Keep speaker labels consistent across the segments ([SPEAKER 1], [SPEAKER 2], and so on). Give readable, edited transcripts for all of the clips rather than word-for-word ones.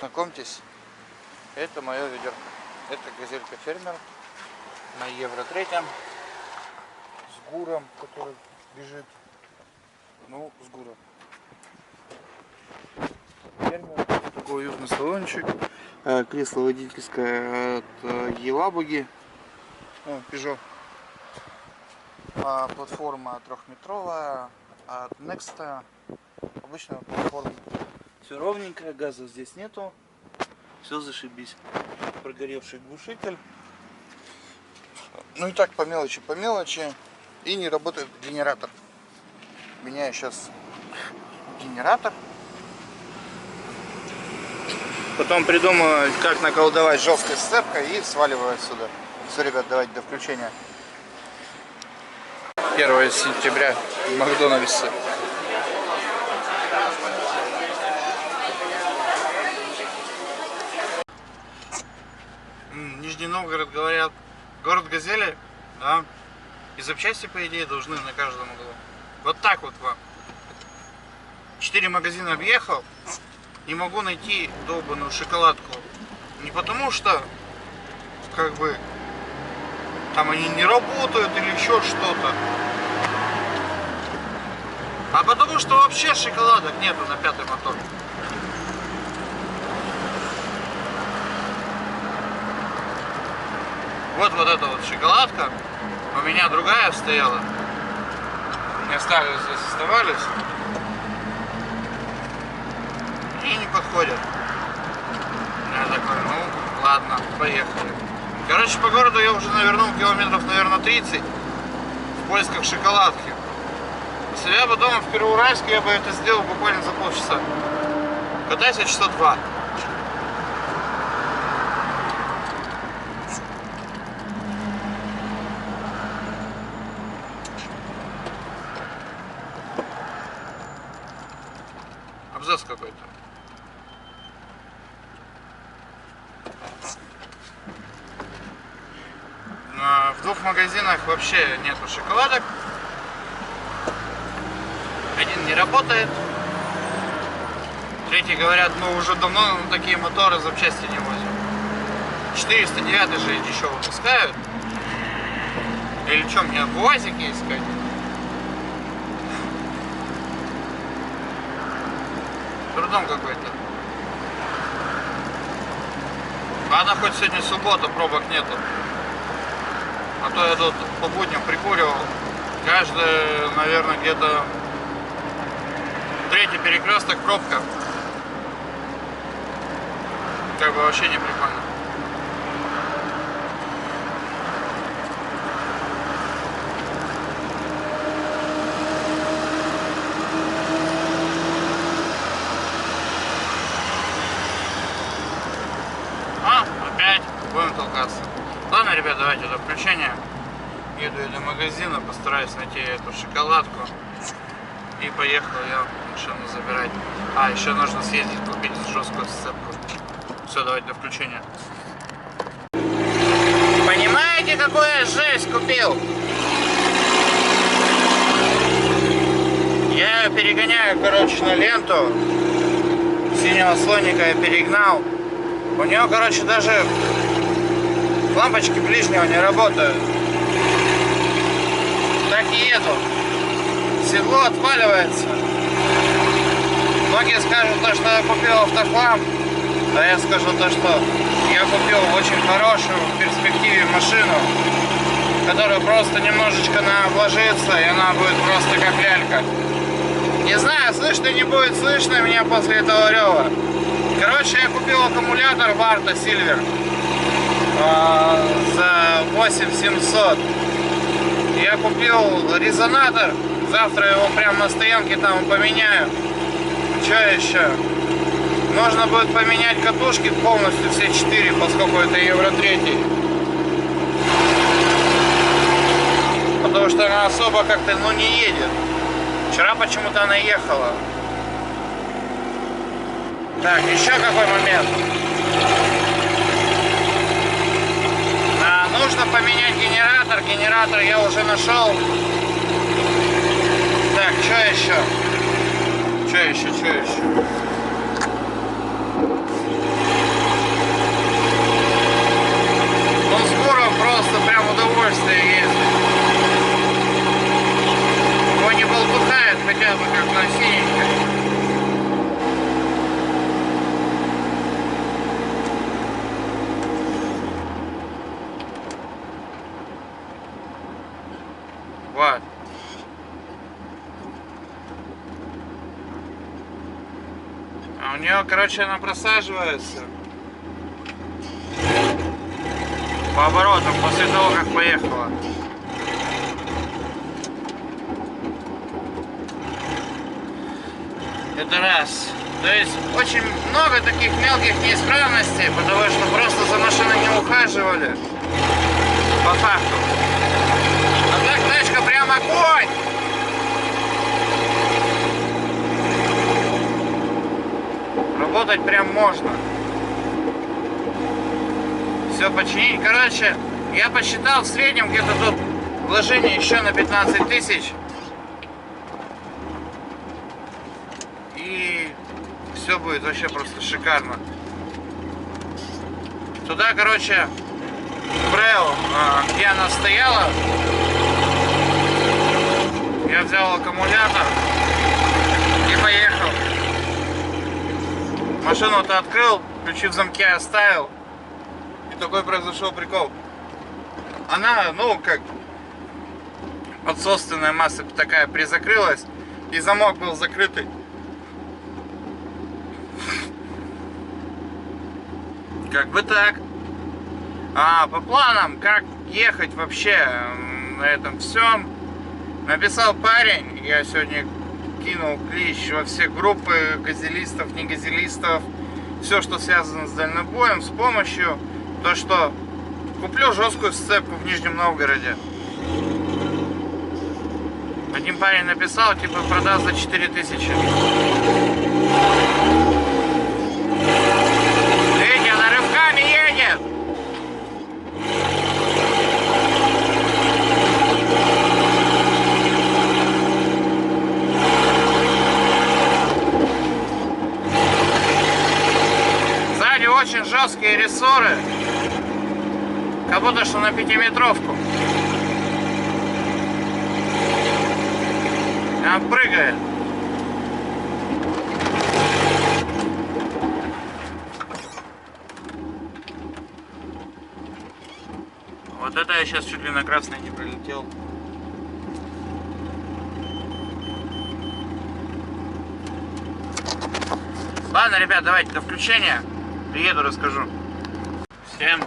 [SPEAKER 1] Знакомьтесь, это мое ведерко. Это газелька фермер на Евро-3 с гуром, который бежит. Ну, с гуром. Фермер, такой уютный салончик. Кресло водительское от Елабуги. Peugeot. Платформа 3-метровая от Next. Обычная платформа. Все ровненькое, газа здесь нету. Все зашибись. Прогоревший глушитель. Ну и так по мелочи. И не работает генератор. Меняю сейчас генератор. Потом придумаю, как наколдовать жесткой сцепкой и сваливаю отсюда. Все, ребят, давайте до включения. 1 сентября в Макдональдсе. Нижний Новгород, говорят, город газели, да, и запчасти, по идее, должны на каждом углу. Вот так вот вам. 4 магазина объехал, не могу найти долбаную шоколадку. Не потому что, как бы, там они не работают или еще что-то, а потому что вообще шоколадок нету на 5-й мотор. Вот эта вот шоколадка, у меня другая стояла. Мне старые здесь оставались. И не подходят. Я такой, ну ладно, поехали. Короче, по городу я уже навернул километров, наверное, 30 в поисках шоколадки. Если я бы дома в Первоуральске, я бы это сделал буквально за полчаса. Катаюсь я часа 2. Абзац какой-то. В 2 магазинах вообще нету шоколадок. Один не работает. Третий, говорят, мы уже давно на такие моторы запчасти не возим. 409 же дешево выпускают. Или что, мне в УАЗике искать? Трудом какой-то. Ладно, хоть сегодня суббота, пробок нету. А то я тут по будням прикуривал. Каждый, наверное, где-то 3-й перекресток пробка. Как бы вообще не прикольно. Опять будем толкаться. Ладно, ребят, давайте до включения. Еду я до магазина, постараюсь найти эту шоколадку. И поехал я машину забирать. Еще нужно съездить купить жесткую сцепку. Все, давайте до включения. Понимаете, какую я жесть купил? Я ее перегоняю, короче, на ленту. Синего слоника я перегнал. У нее, короче, даже лампочки ближнего не работают. Так и еду. Седло отваливается. Многие скажут, что я купил автохлам. А я скажу то, что я купил очень хорошую в перспективе машину, которая просто немножечко вложится, и она будет просто как лялька. Не знаю, слышно не будет слышно меня после этого рева. Короче, я купил аккумулятор Varta Silver за 8700. Я купил резонатор. Завтра его прямо на стоянке там поменяю. Что еще? Нужно будет поменять катушки полностью, все 4, поскольку это Евро-3. Потому что она особо как-то, не едет. Вчера почему-то она ехала. Так, еще какой момент. Нужно поменять генератор. Генератор я уже нашел. Так, что еще? Что еще? удовольствие ездить. Его не болтухает хотя бы как на синенькой. Вот. А у нее, короче, она просаживается по оборотам после того, как поехала. Это раз. То есть очень много таких мелких неисправностей, потому что просто за машиной не ухаживали. По факту. А так тачка прям огонь! Работать прям можно. Все починить. Короче, я посчитал в среднем где-то тут вложение еще на 15 тысяч. И все будет вообще просто шикарно. Туда, короче, Брейл, где она стояла, я взял аккумулятор и поехал. Машину-то открыл, ключи в замке оставил. И такой произошел прикол. Она, ну, как отсосственная масса такая призакрылась, и замок был закрытый. Как бы так. А по планам, как ехать вообще на этом всем, написал парень. Я сегодня кинул клич во все группы газелистов, не газелистов, все, что связано с дальнобоем, с помощью, то что куплю жесткую сцепку в Нижнем Новгороде. Один парень написал, типа продаст за 4000. Видите, она рывками едет. Сзади очень жесткие рессоры, как будто что на 5-метровку. Она прыгает. Вот это я сейчас чуть ли на красный не прилетел. Ладно, ребят, давайте до включения. Приеду, расскажу. Всем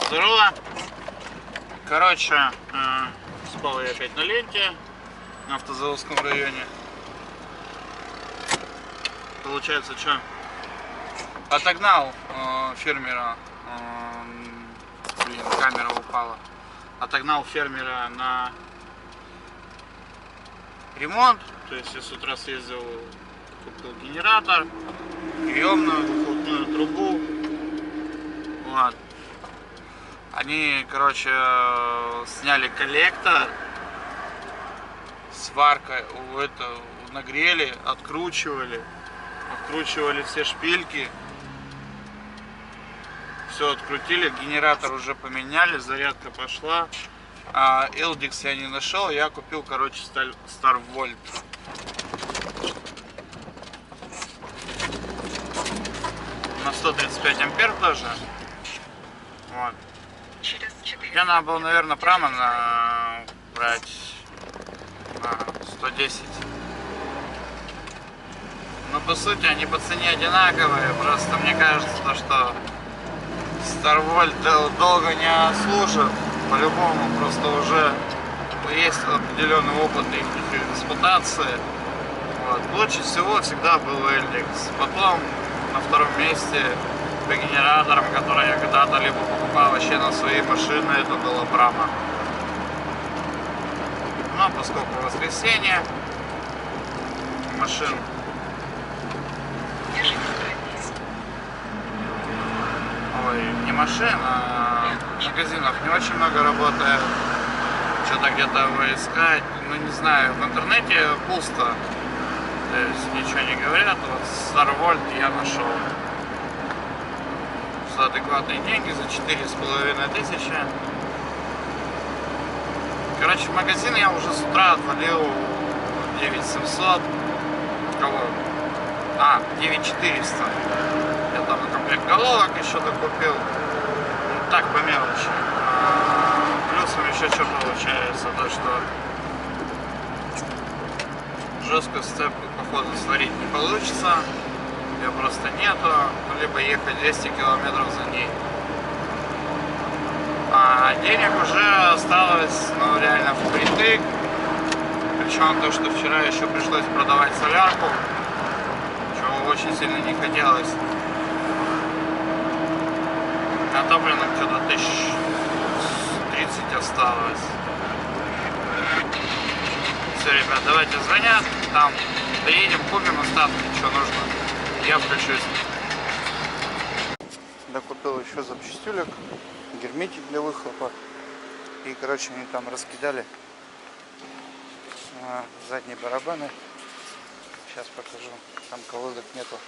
[SPEAKER 1] здорово. Короче, спал я опять на ленте на автозаводском районе. Получается, что? Отогнал фермера. Блин, камера упала. Отогнал фермера на ремонт. То есть я с утра съездил, купил генератор, приемную, выхлопную трубу. Вот. Они, короче, сняли коллектор, сваркой нагрели, откручивали все шпильки. Все открутили, генератор уже поменяли, зарядка пошла. А Элдикс я не нашел, я купил, короче, Старвольт. На 135 ампер тоже. Вот. Мне надо было, наверное, прямо брать 110. Но по сути они по цене одинаковые. Просто мне кажется, что Старвольт долго не служит. По-любому, просто уже есть определенный опыт их эксплуатации. Вот. Лучше всего всегда был Элдикс. Потом на втором месте по генераторам, которые я когда-то либо покупал вообще на свои машины, это было Брама. Но поскольку воскресенье, машин не машин, а магазинов не очень много работает. Что-то где-то искать, ну не знаю, в интернете пусто. То есть ничего не говорят. Вот Старвольт я нашел за адекватные деньги, за 4500. Короче, в магазин я уже с утра отвалил 9700. Кого? 9400. Я там на комплект головок еще докупил. Ну, так, по мелочи. Плюсом еще что получается, то что жесткую сцепку, походу, сварить не получится. Ее просто нету. Ну, либо ехать 200 километров за ней. А денег уже осталось, ну, реально впритык. Причем то, что вчера еще пришлось продавать солярку, чего очень сильно не хотелось. Натопленным что-то 1030 осталось. Все, ребят, давайте звонят, там доедем, купим остатки, что нужно. Я включусь. Докупил еще запчастюлек, герметик для выхлопа. И, короче, они там раскидали задние барабаны. Сейчас покажу. Там колодок нету.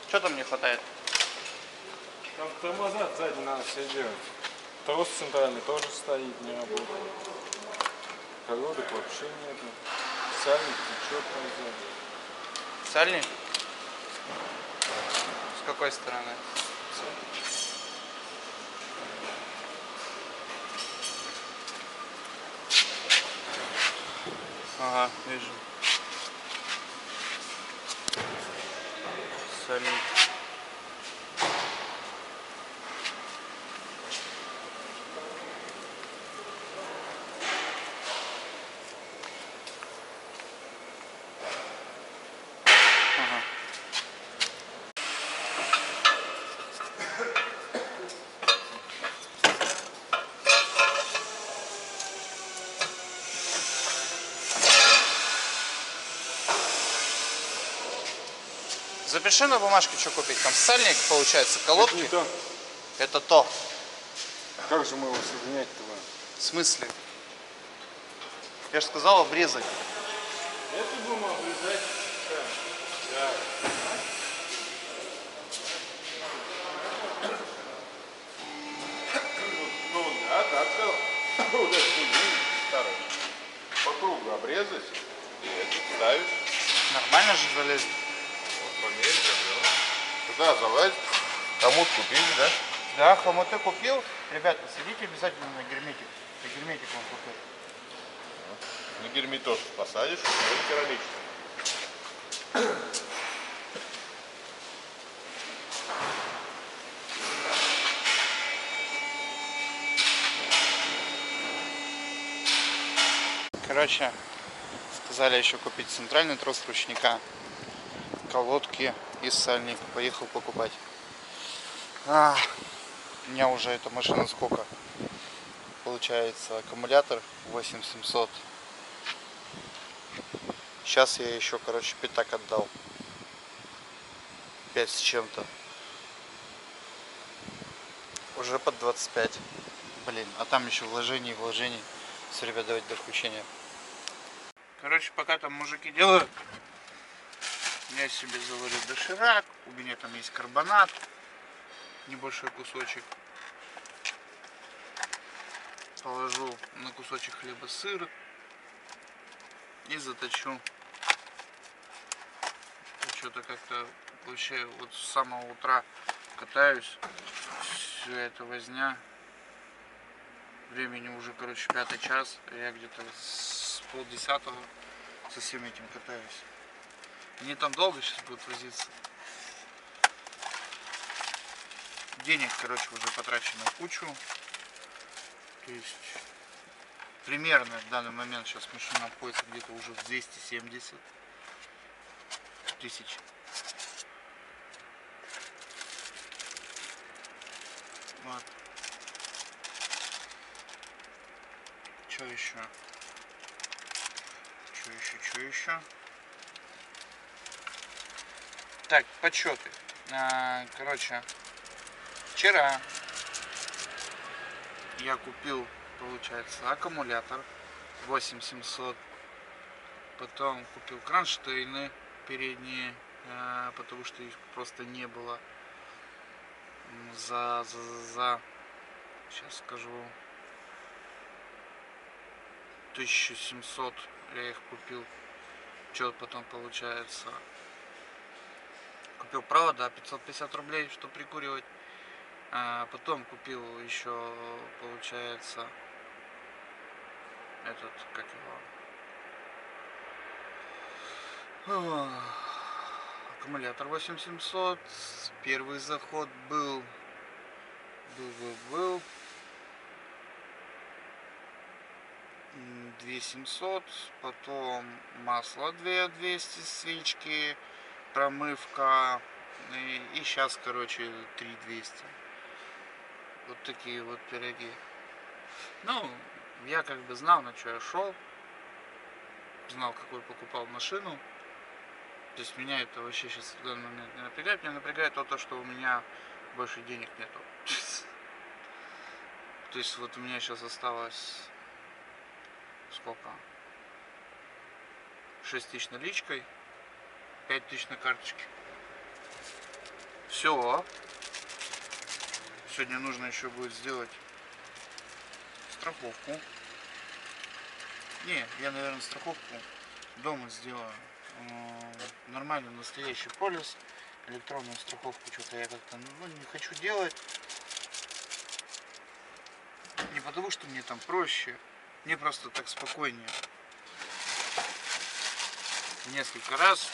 [SPEAKER 1] Что там не хватает?
[SPEAKER 2] Там тормоза сзади надо все делать. Трос центральный тоже стоит, не работает. Колодок вообще нету. Сальник течет там сзади.
[SPEAKER 1] Сальник? С какой стороны? Ага, вижу. Сальник. Запиши на бумажке, что купить. Там сальник, получается, колодки.
[SPEAKER 2] Это не то.
[SPEAKER 1] Это то.
[SPEAKER 2] Как же мы его соединять-то?
[SPEAKER 1] В смысле? Я же сказал обрезать.
[SPEAKER 2] Эту будем обрезать. Да. Ну да, так-то. Вот эту старую. По кругу обрезать. И это ставишь.
[SPEAKER 1] Нормально же залезет.
[SPEAKER 2] Померить, да? Туда залазь. Хомут купили, да?
[SPEAKER 1] Да, хомуты купил. Ребята, следите обязательно на герметик. Я герметик вам купил.
[SPEAKER 2] На герметик тоже посадишь, это керамический.
[SPEAKER 1] Короче, сказали еще купить центральный трос ручника, колодки и сальник. Поехал покупать. У меня уже эта машина сколько? Получается, аккумулятор 8700. Сейчас я еще, короче, пятак отдал. 5 с чем-то. Уже под 25. Блин, а там еще вложений. Все, ребят, давайте до включения. Короче, пока там мужики делают, я себе заварю доширак. У меня там есть карбонат. Небольшой кусочек. Положу на кусочек хлеба сыр и заточу. Что-то как-то вообще вот с самого утра катаюсь. Все это возня. Времени уже, короче, 5 час. Я где-то с 9:30 со всем этим катаюсь. Они там долго сейчас будут возиться. Денег, короче, уже потрачено в кучу. То есть примерно в данный момент сейчас машина находится где-то уже в 270 тысяч. Вот. Что еще? Что еще? Так, подсчеты. Короче, вчера я купил получается аккумулятор 8700. Потом купил кронштейны передние, потому что их просто не было. Сейчас скажу, 1700 я их купил. Что потом получается? Купил провода 550 рублей, чтобы прикуривать. Потом купил еще, получается, этот, как его, аккумулятор 8700. Первый заход был 2700, потом масло 2200, свечки, промывка, и сейчас, короче, 3200. Вот такие вот пироги. Ну, я как бы знал, на что я шел, знал, какую покупал машину. То есть меня это вообще сейчас в данный момент не напрягает. Меня напрягает то, что у меня больше денег нету. То есть вот у меня сейчас осталось сколько? 6 тысяч наличкой, 5 тысяч на карточке. Все. Сегодня нужно еще будет сделать страховку. Не, я, наверное, страховку дома сделаю. Нормальный настоящий полис. Электронную страховку что-то я как-то не хочу делать. Не потому что мне там проще, мне просто так спокойнее. Несколько раз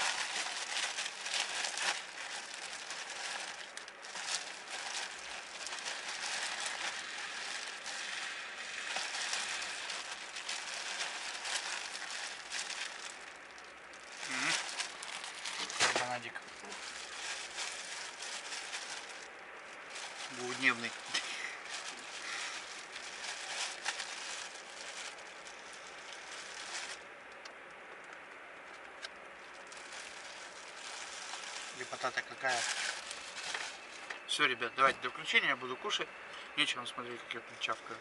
[SPEAKER 1] карбонадик двухдневный. Лепота-то какая. Все, ребят, давайте до включения, я буду кушать. Нечего смотреть, как я чавкаю.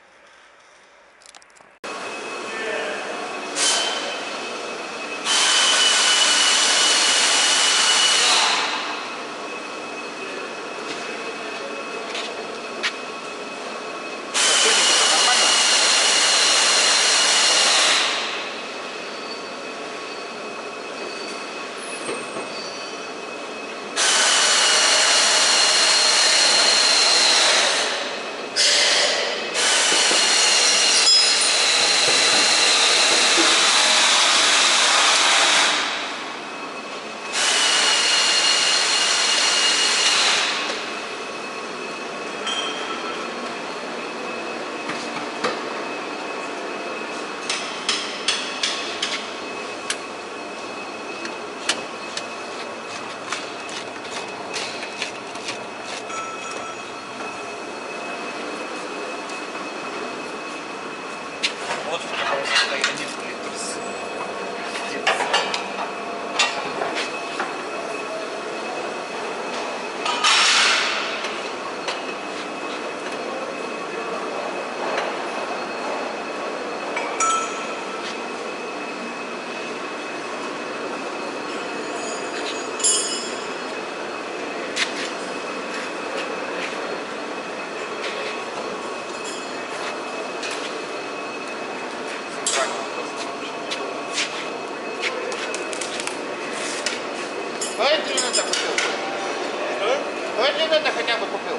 [SPEAKER 1] Вот в каком состоянии плитус. Давай 3 минуты купил. Что? Давай 3 минуты хотя бы купил.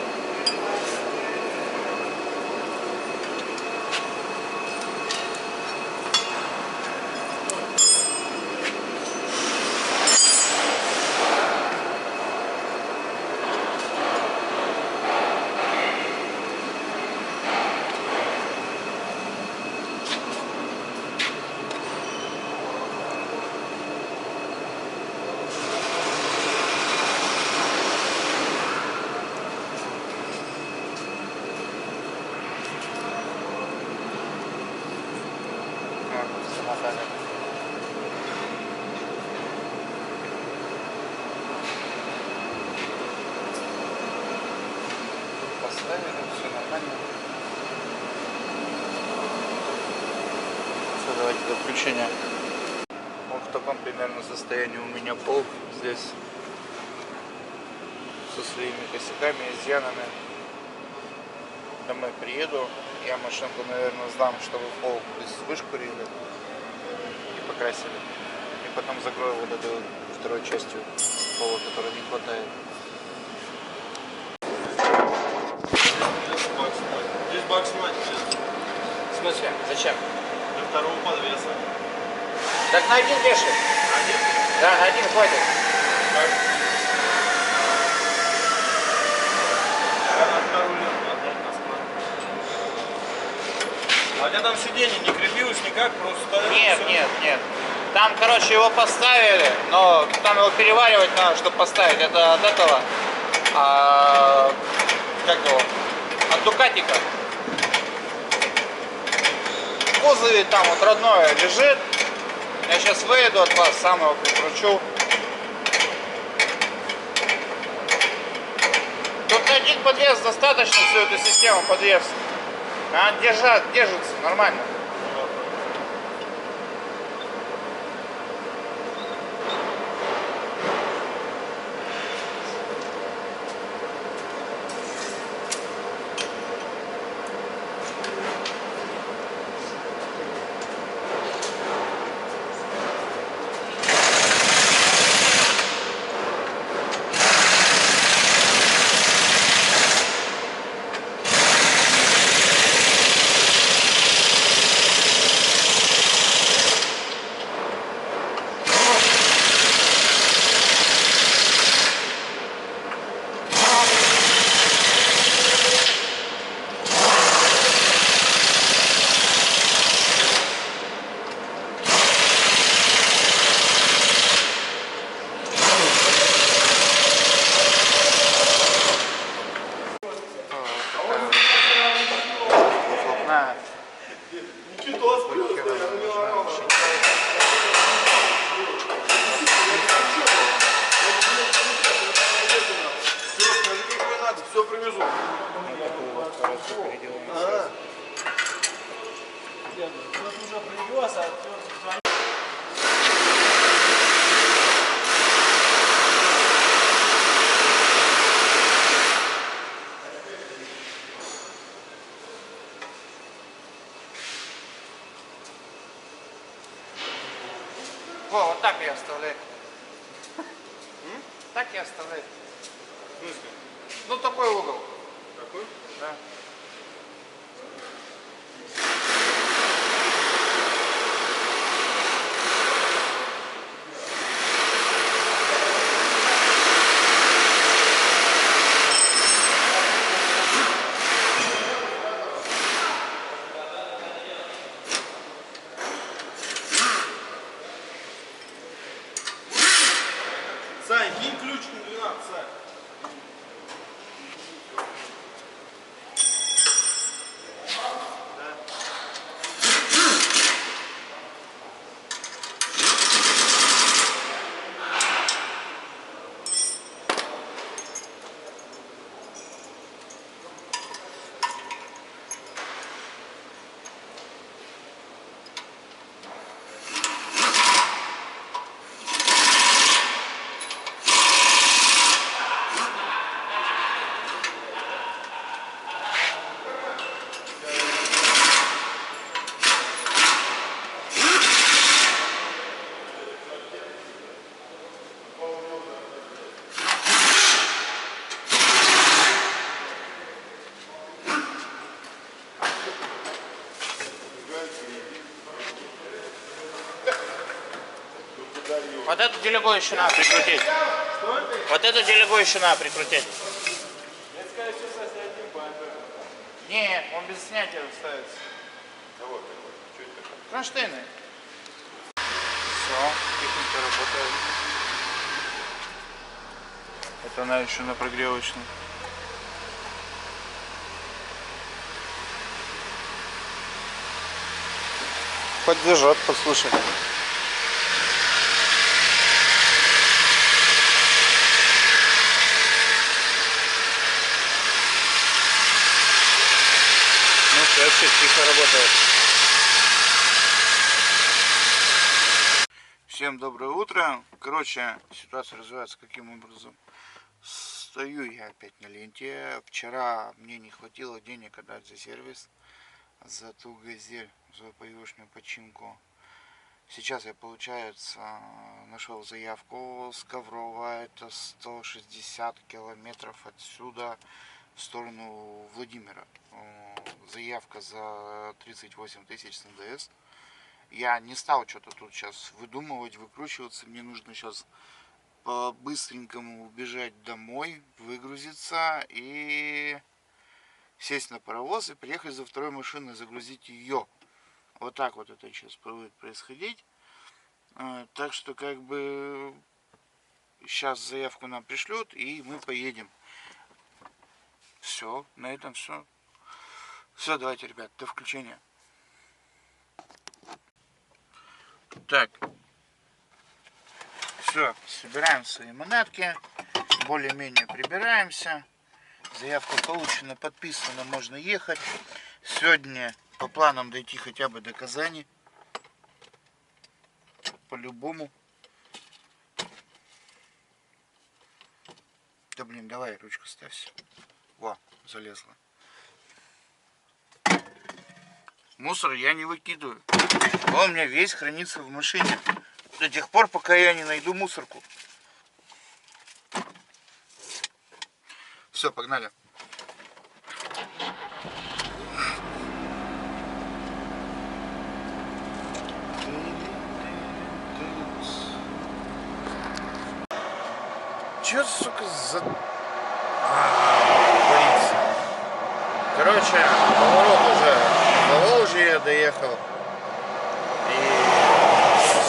[SPEAKER 1] Поставили, все нормально. давайте до включения. Вот в таком примерно состоянии у меня пол здесь. Со своими косяками, изъянами. Домой приеду, я машинку, наверное, сдам, чтобы пол вышкурили и покрасили. И потом закрою вот этой вот второй частью пола, которой не хватает.
[SPEAKER 3] Здесь бак снимать.
[SPEAKER 1] В смысле? Зачем?
[SPEAKER 3] Для второго подвеса.
[SPEAKER 1] Так на один вешай.
[SPEAKER 3] Один?
[SPEAKER 1] Да, на один хватит.
[SPEAKER 3] Как? Я на вторую ленту отдать на склад. А у тебя там сиденье не крепилось никак, просто стояло?
[SPEAKER 1] Нет,
[SPEAKER 3] всё?
[SPEAKER 1] нет, нет. Там, короче, его поставили, но там его переваривать надо, чтобы поставить. Это от этого, как его, от Дукатика. В кузове там вот родное лежит. Я сейчас выйду от вас, сам его прикручу. Тут один подвес достаточно, всю эту систему подвес. Она держится нормально.
[SPEAKER 3] Все привезу.
[SPEAKER 1] Во, вот так я оставляю. Так я оставляю.
[SPEAKER 3] В смысле?
[SPEAKER 1] Ну такой угол.
[SPEAKER 3] Какой?
[SPEAKER 1] Да.
[SPEAKER 3] Сань, кинь ключ на 12, Сань.
[SPEAKER 1] Вот эту делегу еще надо прикрутить.
[SPEAKER 3] Что?
[SPEAKER 1] Вот эту делегу еще надо прикрутить.
[SPEAKER 3] Я скажу, что со снятием бампера.
[SPEAKER 1] Не, он без снятия ставится.
[SPEAKER 3] А вот такой. Что это такое?
[SPEAKER 1] Кронштейны. Все, техника работает. Это она еще на прогревочной. Хоть зажжет, послушай. Ну, все, вообще тихо работает. Всем доброе утро. Короче, ситуация развивается каким образом. Стою я опять на ленте. Вчера мне не хватило денег отдать за сервис, за ту газель, за ПОшную починку. Сейчас я, получается, нашел заявку с Коврова. Это 160 километров отсюда в сторону Владимира. Заявка за 38 тысяч с НДС. Я не стал что-то тут сейчас выдумывать, выкручиваться. Мне нужно сейчас по-быстренькому убежать домой, выгрузиться и сесть на паровоз и приехать за второй машиной, загрузить ее. Вот так вот это сейчас будет происходить. Так что как бы сейчас заявку нам пришлют и мы поедем. Все, на этом все. Все, давайте, ребят, до включения. Так, все, собираем свои манатки, более-менее прибираемся. Заявка получена, подписана, можно ехать. Сегодня по планам дойти хотя бы до Казани. По-любому. Да блин, давай, ручку ставься. Во, залезла. Мусор я не выкидываю. Он у меня весь хранится в машине. До тех пор, пока я не найду мусорку. Все, погнали. Че, сука, за... Полиция. Короче, поворот уже до Волжья я доехал. И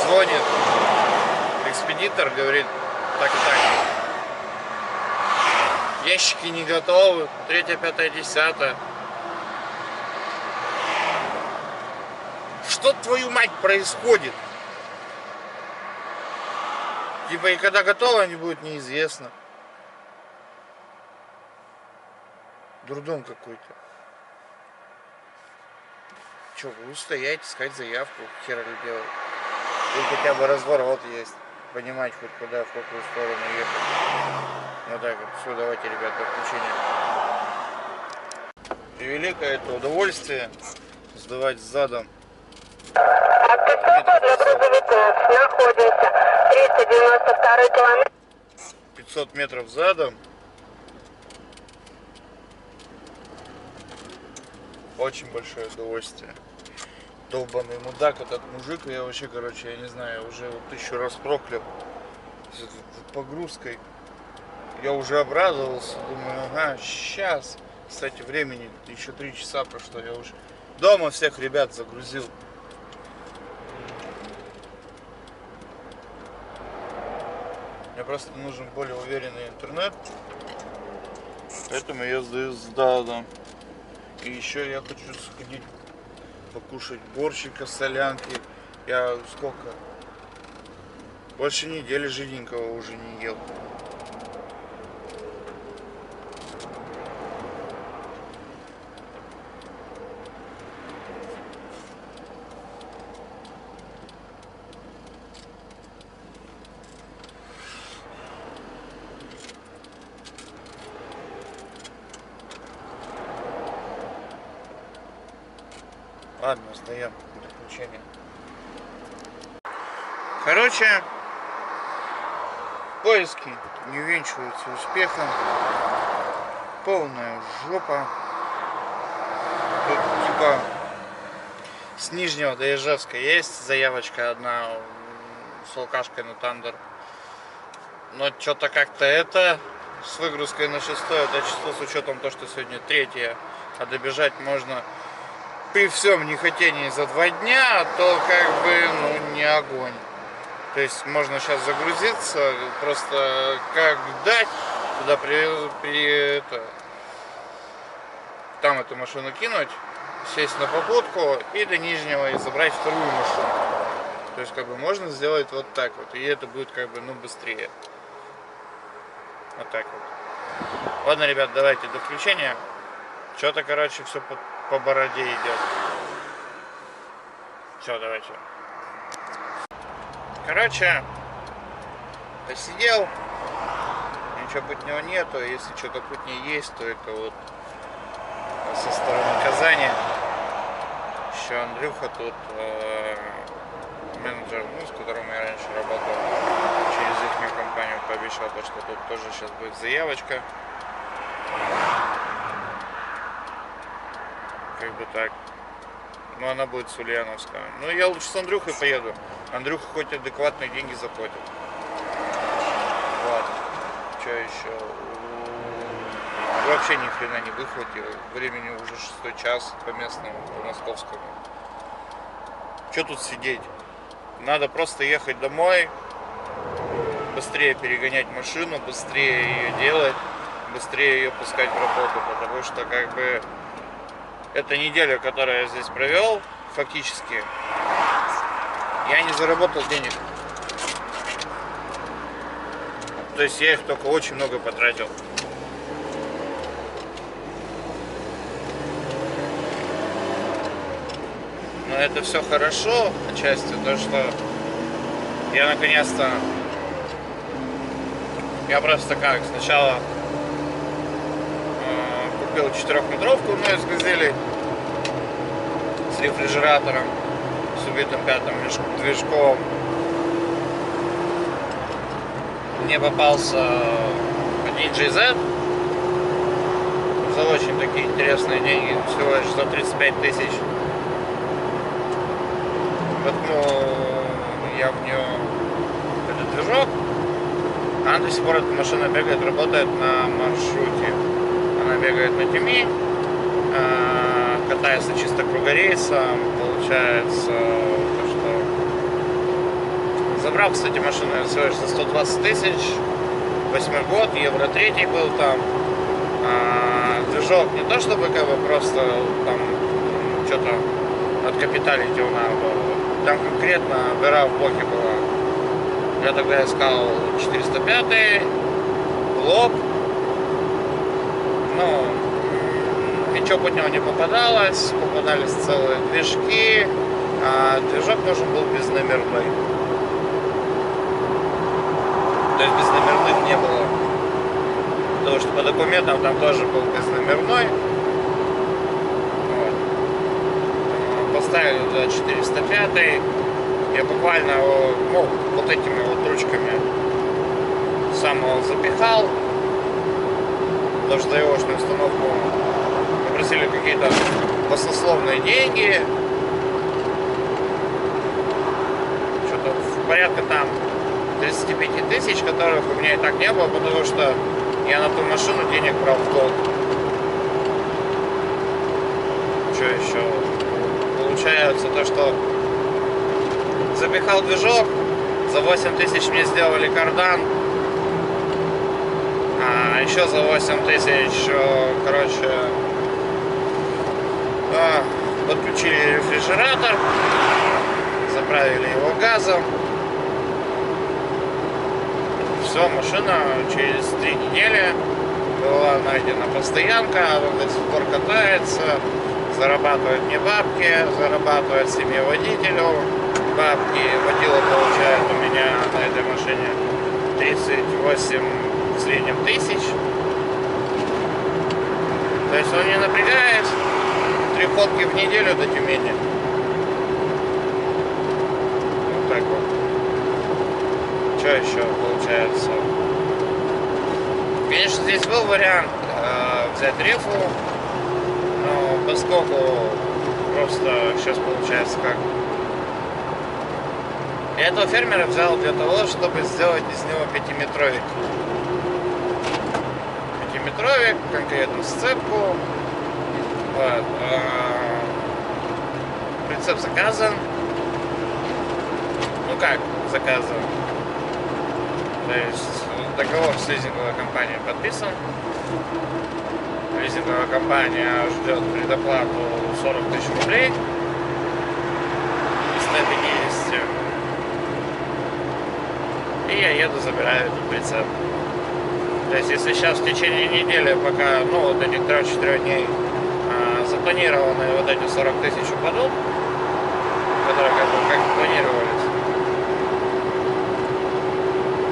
[SPEAKER 1] звонит экспедитор, говорит, так и так. Ящики не готовы, 3, 5, 10. Что, твою мать, происходит? Типа, и когда готово, не будет неизвестно. Дурдом какой-то. Че, буду стоять, искать заявку, хера ли делать. Или хотя бы разворот есть. Понимать хоть куда, в какую сторону ехать. Вот так вот. Все, давайте, ребят, до включения. И великое это удовольствие сдавать задом.
[SPEAKER 4] Находимся 392 километр.
[SPEAKER 1] 500 метров задом. Очень большое удовольствие. Долбаный мудак этот мужик, я вообще, короче, я не знаю, уже 1000 раз проклял с погрузкой. Я уже обрадовался, думаю, ага, сейчас. Кстати, времени еще 3 часа прошло, я уже дома всех ребят загрузил. Мне просто нужен более уверенный интернет, поэтому я сдаю с дадом. И еще я хочу сходить покушать борщика, солянки. Я сколько? Больше недели жиденького уже не ел. Ладно, сдаем до включения. Короче, поиски не увенчиваются успехом. Полная жопа. Тут типа с Нижнего до Ижевска есть заявочка одна с алкашкой на Тандер. Но что-то как-то это с выгрузкой на 6-е, это число с учетом того, что сегодня 3-е, а добежать можно при всем нехотении за 2 дня, то как бы, ну, не огонь. То есть можно сейчас загрузиться, просто как дать туда там эту машину кинуть, сесть на попутку и до Нижнего и забрать вторую машину. То есть как бы можно сделать вот так вот, и это будет как бы, ну, быстрее. Вот так вот. Ладно, ребят, давайте до включения. Что-то, короче, все по бороде идет. Все, давайте. Короче, посидел, ничего путнего нету, если что-то путнее есть, то это вот со стороны Казани. Еще Андрюха тут, менеджер, ну, с которым я раньше работал, через их компанию пообещал, что тут тоже сейчас будет заявочка. Как бы так. Но она будет с Ульяновска. Ну, я лучше с Андрюхой поеду. Андрюха хоть адекватные деньги заплатит. Ладно. Что еще? Вообще ни хрена не выхватил. Времени уже 6 час по местному, по московскому. Что тут сидеть? Надо просто ехать домой, быстрее перегонять машину, быстрее ее делать, быстрее ее пускать в работу, потому что как бы эта неделя, которую я здесь провел, фактически, я не заработал денег. То есть я их только очень много потратил. Но это все хорошо, отчасти, то что я наконец-то, я просто как, сначала купил 4-метровку, ну, из Газели, с рефрижератором, с убитым 5-м движком. Мне попался один GZ за очень такие интересные деньги, всего лишь за 35 тысяч. Воткнул я в нее этот движок, она до сих пор, эта машина бегает, работает на маршруте. Она бегает на Тюмень, катается чисто кругорейсом, получается, то, что... Забрал, кстати, машину я всего лишь за 120 тысяч, 8-й год, Евро 3 был там. Движок не то чтобы как бы просто там что-то откапиталить его надо было. Там конкретно дыра в блоке была. Я тогда искал 405-й блок. Ну, ничего путнего не попадалось. Попадались целые движки. А движок нужен был безномерный. То есть безномерных не было. Потому что по документам там тоже был безномерной. Поставили туда 405, я буквально ну, вот этими вот ручками сам его запихал, потому что даешную установку попросили какие-то баснословные деньги, что-то в порядка там 35 тысяч, которых у меня и так не было, потому что я на ту машину денег брал в долг. Что еще? Получается то, что запихал движок, за 8 тысяч мне сделали кардан, а еще за 8 тысяч, короче, подключили рефрижератор, заправили его газом. Все, машина через 3 недели была найдена постоянка, она до сих пор катается. Зарабатывает мне бабки, зарабатывает семье водителю бабки. Водила получает у меня на этой машине 38 в среднем тысяч. То есть он не напрягает. 3 ходки в неделю до Тюмени. Вот так вот. Что еще получается? Конечно, здесь был вариант взять рефу. Но поскольку просто сейчас получается как... Я этого фермера взял для того, чтобы сделать из него 5-метровик. 5-метровик, конкретно сцепку. Вот. Прицеп заказан. Ну как заказан? То есть договор с лизинговой компанией подписан. Лизинговая компания ждет предоплату 40 тысяч рублей из 150. И я еду, забираю этот прицеп. То есть если сейчас в течение недели, пока, ну, вот этих 3-4 дней запланированные вот эти 40 тысяч упадут, которые как планировались,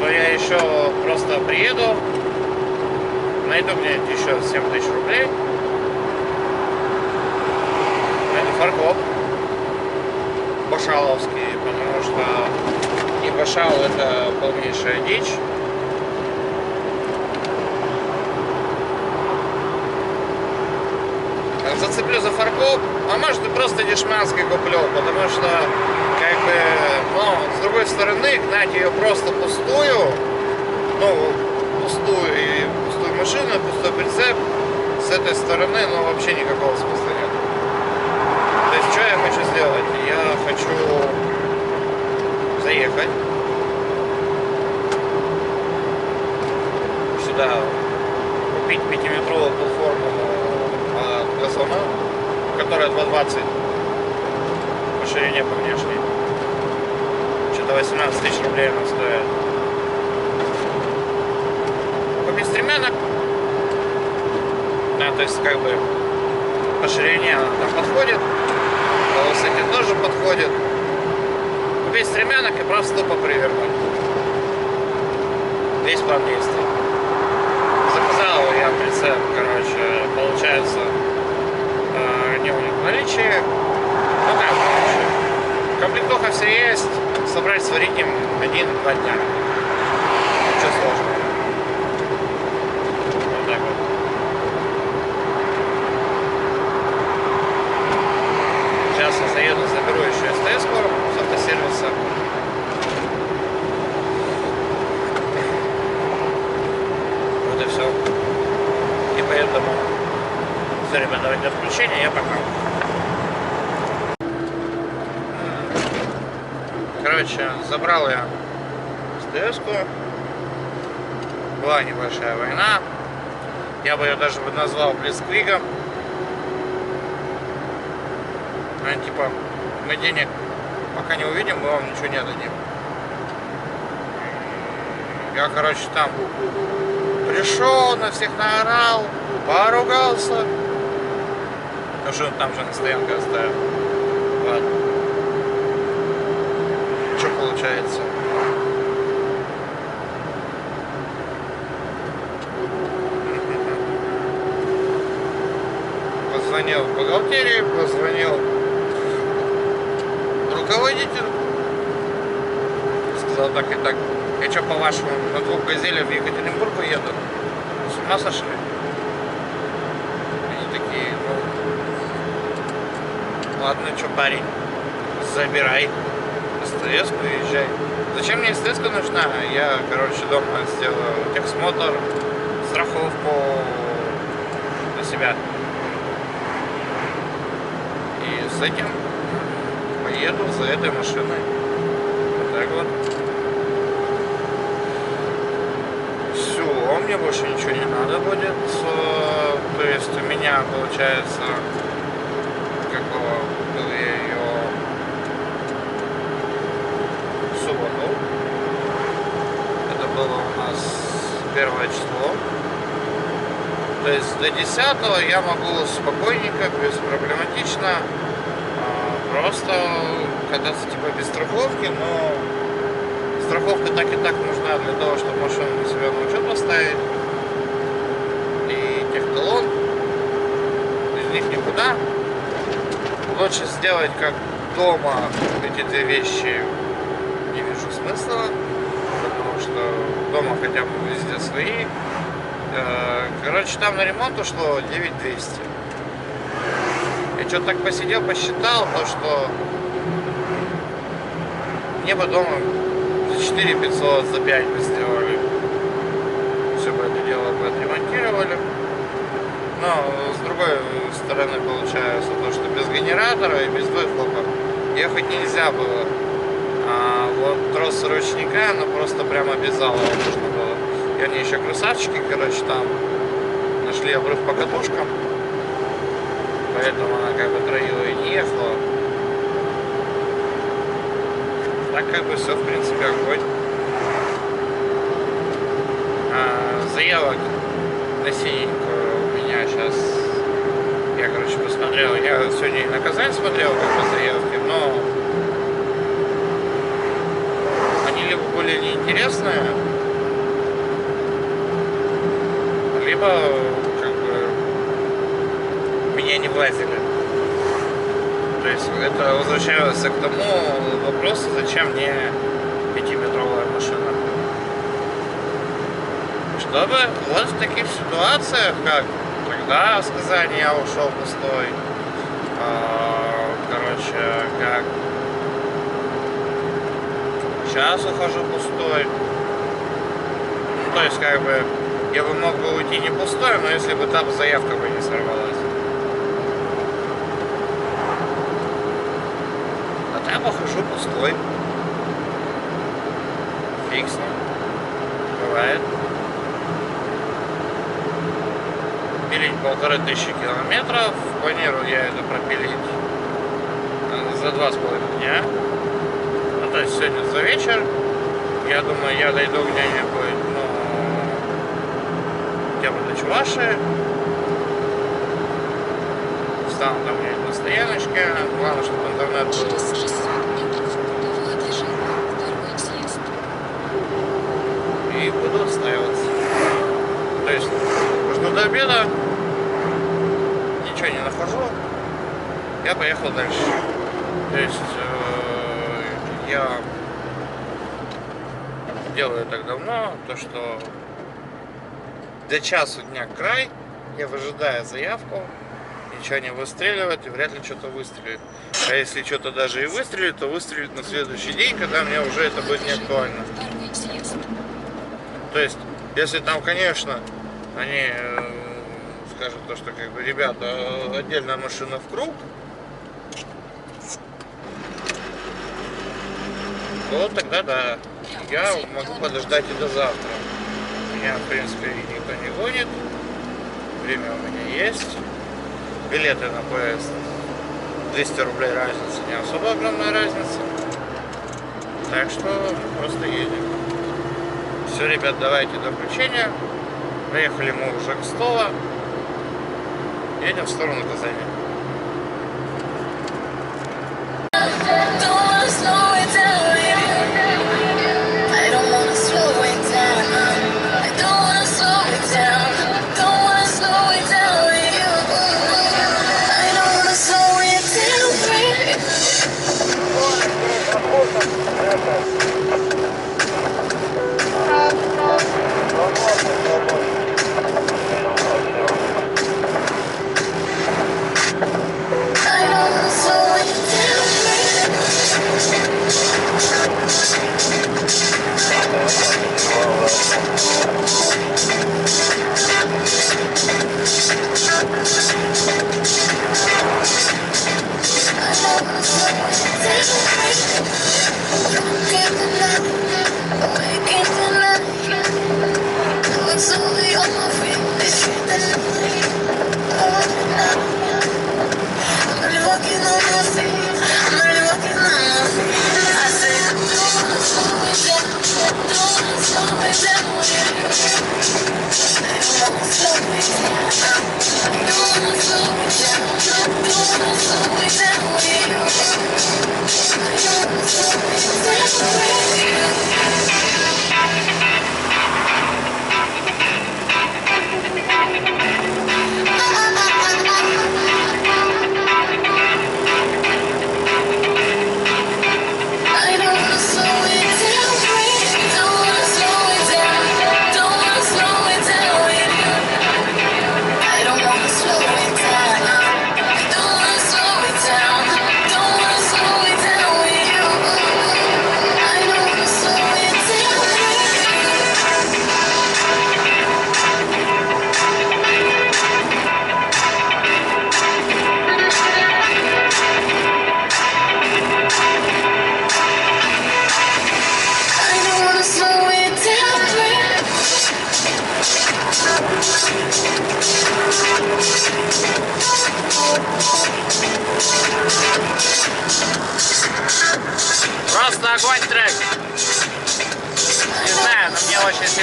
[SPEAKER 1] то я еще просто приеду, найду где-нибудь еще 7000 рублей, найду фаркоп башаловский, потому что и башал это полнейшая дичь. Зацеплю за фаркоп, а может и просто дешманский куплю, потому что, как бы, ну, с другой стороны, гнать ее просто пустую, ну, пустую машину, пустой прицеп, с этой стороны, ну, вообще никакого смысла нет. То есть, что я хочу сделать? Я хочу заехать сюда, купить 5-метровую платформу газона, которая 2,20 по ширине, по внешней. Что-то 18 000 рублей она стоит. Купить стремянок. Да, то есть как бы по ширине она там подходит, по высоте тоже подходит. Купить стремянок и просто тупо привернуть. Весь план действий. Заказал я прицеп, короче, получается, не у них в наличии. Ну как, короче, комплектуха все есть, собрать, сварить им 1-2 дня. Ничего сложного. Вот так вот. Сейчас я заеду, заберу еще СТС-ку с автосервиса. Вот и все. И поеду домой. Все, ребята, давайте до включения, я пока. Короче, забрал я СТС-ку. Была небольшая война. Я бы ее даже назвал блицкригом. Типа, мы денег пока не увидим, мы вам ничего не дадим. Я, короче, там пришел, на всех наорал, поругался. Потому что там же на стоянке оставил. Ладно. Что получается? Позвонил в бухгалтерию, позвонил руководителю. Сказал так и так. Я что, по-вашему, на 2 газелях в Екатеринбург еду? С ума сошли? Они такие, ну... Ладно, что, парень, забирай СТС-ку и езжай. Зачем мне СТС-ка нужна? Я, короче, дома сделаю техосмотр, страховку на себя. И с этим поеду за этой машиной. Вот так вот. Все, мне больше ничего не надо будет. То есть у меня получается, какого был я ее в субботу. Это было у нас 1 число. То есть до 10 я могу спокойненько, беспроблематично просто кататься типа без страховки, но страховка так и так нужна для того, чтобы машину на себя на учет поставить. И техталон, без них никуда. Лучше сделать как дома эти две вещи не вижу смысла, потому что дома хотя бы везде свои. Короче, там на ремонт ушло 9200. Я что-то так посидел, посчитал, то что мне бы дома за 4500, за 5 бы сделали. Все бы это дело бы отремонтировали. Но с другой стороны получается то, что без генератора и без выхлопа ехать нельзя было. А вот трос ручника, ну просто прям обязалово нужно было. И они еще красавчики, короче, там нашли обрыв по катушкам. Поэтому она как бы троила и не ехала. Так как бы все, в принципе, огонь. Заявок на синенькую у меня сейчас. Я, короче, посмотрел. Я сегодня и на Казань смотрел, как по заявке, но они либо либо более неинтересные, либо как бы меня не влазили. То есть это возвращается к тому вопросу, зачем мне 5-метровая машина. Чтобы вот в таких ситуациях, как тогда с Казани я ушел пустой, короче, как сейчас ухожу пустой. Ну, то есть, как бы, я бы мог бы уйти не пустой, но если бы там заявка бы не сорвалась. А там ухожу пустой. Фиг с ним. Бывает. Пилить 1500 километров. Планирую я это пропилить за 2,5 дня. Ну, то есть сегодня за вечер. Я думаю, я дойду где-нибудь, ну, где-то до Чувашии. Встану там где-нибудь на стояночке. Главное, чтобы интернет был.
[SPEAKER 5] Через 600 метров круговое движение, второй съезд.
[SPEAKER 1] И буду отстаиваться. То есть жду до обеда, ничего не нахожу, я поехал дальше. То есть я делаю так давно, то что до часу дня край, я выжидаю заявку, ничего не выстреливает и вряд ли что-то выстрелит. А если что-то даже и выстрелит, то выстрелит на следующий день, когда мне уже это будет не актуально.
[SPEAKER 5] Второй съезд.
[SPEAKER 1] То есть, если там, конечно, они скажут то, что как бы, ребята, отдельная машина в круг, то тогда да, я могу подождать и до завтра. Меня, в принципе, никто не гонит, время у меня есть, билеты на поезд 200 рублей разница, не особо огромная разница, так что просто едем. Все, ребят, давайте до включения. Приехали мы уже к Стола. Едем в сторону Казани.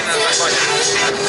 [SPEAKER 5] I know